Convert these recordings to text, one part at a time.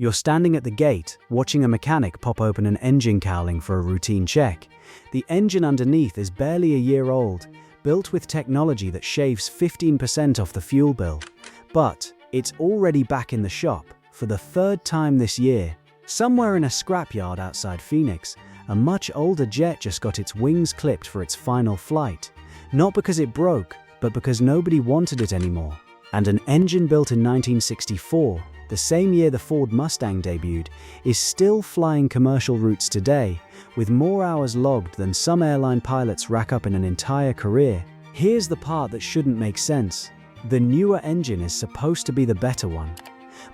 You're standing at the gate, watching a mechanic pop open an engine cowling for a routine check. The engine underneath is barely a year old, built with technology that shaves 15% off the fuel bill. But it's already back in the shop, for the third time this year. Somewhere in a scrapyard outside Phoenix, a much older jet just got its wings clipped for its final flight. Not because it broke, but because nobody wanted it anymore. And an engine built in 1964, the same year the Ford Mustang debuted, is still flying commercial routes today, with more hours logged than some airline pilots rack up in an entire career. Here's the part that shouldn't make sense. The newer engine is supposed to be the better one.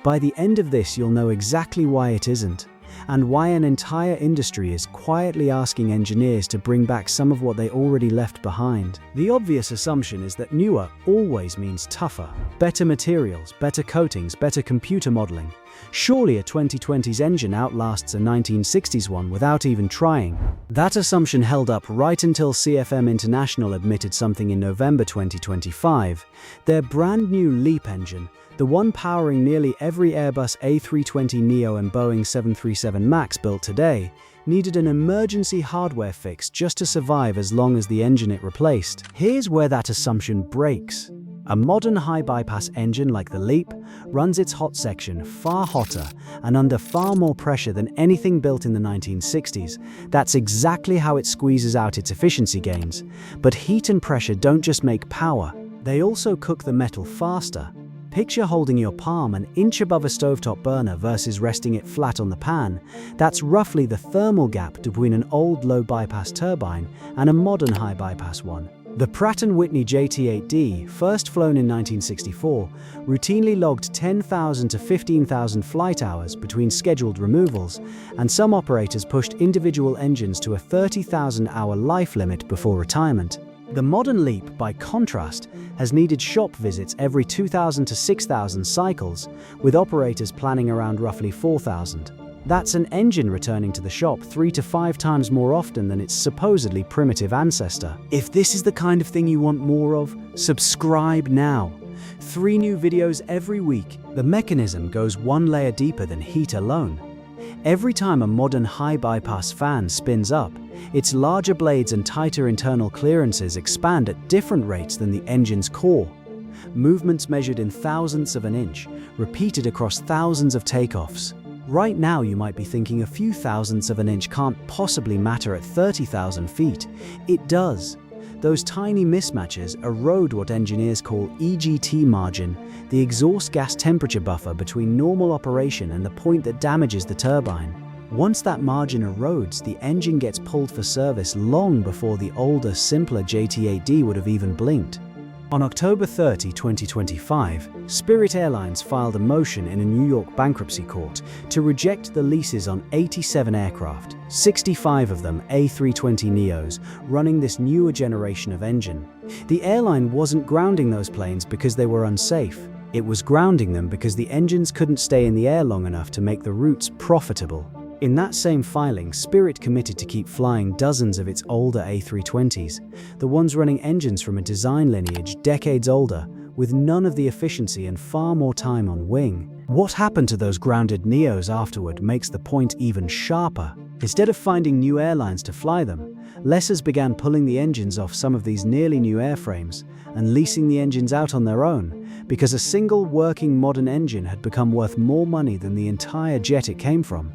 By the end of this, you'll know exactly why it isn't, and why an entire industry is quietly asking engineers to bring back some of what they already left behind. The obvious assumption is that newer always means tougher. Better materials, better coatings, better computer modeling. Surely a 2020s engine outlasts a 1960s one without even trying. That assumption held up right until CFM International admitted something in November 2025. Their brand new LEAP engine, the one powering nearly every Airbus A320neo and Boeing 737 MAX built today, needed an emergency hardware fix just to survive as long as the engine it replaced. Here's where that assumption breaks. A modern high-bypass engine like the LEAP runs its hot section far hotter and under far more pressure than anything built in the 1960s. That's exactly how it squeezes out its efficiency gains. But heat and pressure don't just make power, they also cook the metal faster. Picture holding your palm an inch above a stovetop burner versus resting it flat on the pan. That's roughly the thermal gap between an old low-bypass turbine and a modern high-bypass one. The Pratt & Whitney JT8D, first flown in 1964, routinely logged 10,000 to 15,000 flight hours between scheduled removals, and some operators pushed individual engines to a 30,000-hour life limit before retirement. The modern LEAP, by contrast, has needed shop visits every 2,000 to 6,000 cycles, with operators planning around roughly 4,000. That's an engine returning to the shop 3 to 5 times more often than its supposedly primitive ancestor. If this is the kind of thing you want more of, subscribe now. 3 new videos every week. The mechanism goes one layer deeper than heat alone. Every time a modern high-bypass fan spins up, its larger blades and tighter internal clearances expand at different rates than the engine's core. Movements measured in thousandths of an inch, repeated across thousands of takeoffs. Right now you might be thinking a few thousandths of an inch can't possibly matter at 30,000 feet. It does. Those tiny mismatches erode what engineers call EGT margin, the exhaust gas temperature buffer between normal operation and the point that damages the turbine. Once that margin erodes, the engine gets pulled for service long before the older, simpler JT8D would have even blinked. On October 30, 2025, Spirit Airlines filed a motion in a New York bankruptcy court to reject the leases on 87 aircraft, 65 of them A320neos, running this newer generation of engine. The airline wasn't grounding those planes because they were unsafe. It was grounding them because the engines couldn't stay in the air long enough to make the routes profitable. In that same filing, Spirit committed to keep flying dozens of its older A320s, the ones running engines from a design lineage decades older, with none of the efficiency and far more time on wing. What happened to those grounded Neos afterward makes the point even sharper. Instead of finding new airlines to fly them, lessors began pulling the engines off some of these nearly new airframes and leasing the engines out on their own, because a single working modern engine had become worth more money than the entire jet it came from.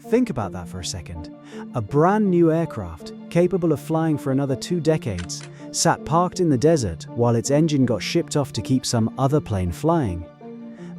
Think about that for a second. A brand new aircraft, capable of flying for another 2 decades, sat parked in the desert while its engine got shipped off to keep some other plane flying.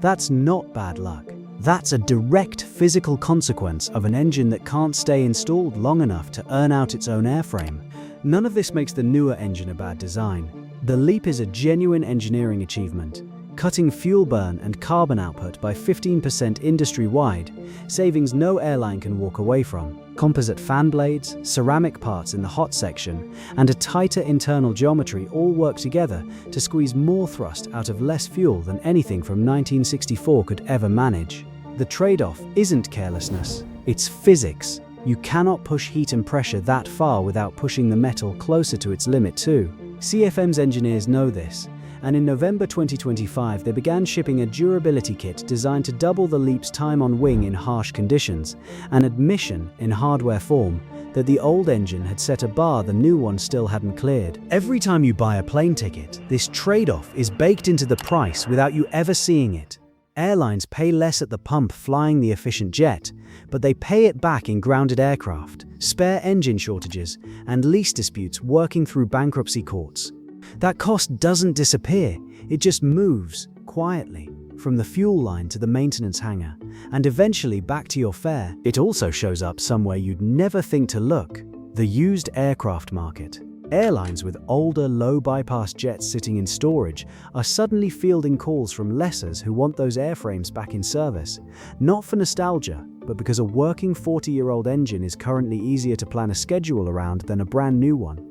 That's not bad luck. That's a direct physical consequence of an engine that can't stay installed long enough to earn out its own airframe. None of this makes the newer engine a bad design. The LEAP is a genuine engineering achievement, cutting fuel burn and carbon output by 15% industry-wide, savings no airline can walk away from. Composite fan blades, ceramic parts in the hot section, and a tighter internal geometry all work together to squeeze more thrust out of less fuel than anything from 1964 could ever manage. The trade-off isn't carelessness, it's physics. You cannot push heat and pressure that far without pushing the metal closer to its limit too. CFM's engineers know this, and in November 2025 they began shipping a durability kit designed to double the LEAP's time on wing in harsh conditions, an admission, in hardware form, that the old engine had set a bar the new one still hadn't cleared. Every time you buy a plane ticket, this trade-off is baked into the price without you ever seeing it. Airlines pay less at the pump flying the efficient jet, but they pay it back in grounded aircraft, spare engine shortages, and lease disputes working through bankruptcy courts. That cost doesn't disappear, it just moves, quietly, from the fuel line to the maintenance hangar, and eventually back to your fare. It also shows up somewhere you'd never think to look: the used aircraft market. Airlines with older, low-bypass jets sitting in storage are suddenly fielding calls from lessors who want those airframes back in service, not for nostalgia, but because a working 40-year-old engine is currently easier to plan a schedule around than a brand new one.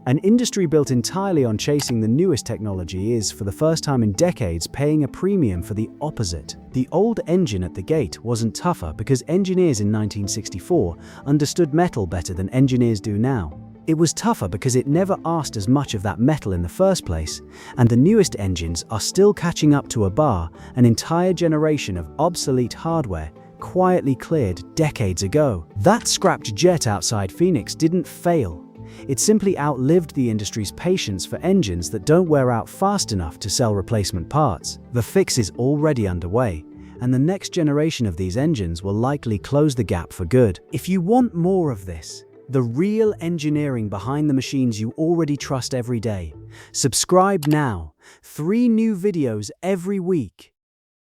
An industry built entirely on chasing the newest technology is, for the first time in decades, paying a premium for the opposite. The old engine at the gate wasn't tougher because engineers in 1964 understood metal better than engineers do now. It was tougher because it never asked as much of that metal in the first place, and the newest engines are still catching up to a bar, an entire generation of obsolete hardware quietly cleared decades ago. That scrapped jet outside Phoenix didn't fail. It simply outlived the industry's patience for engines that don't wear out fast enough to sell replacement parts. The fix is already underway, and the next generation of these engines will likely close the gap for good. If you want more of this, the real engineering behind the machines you already trust every day, subscribe now. 3 new videos every week.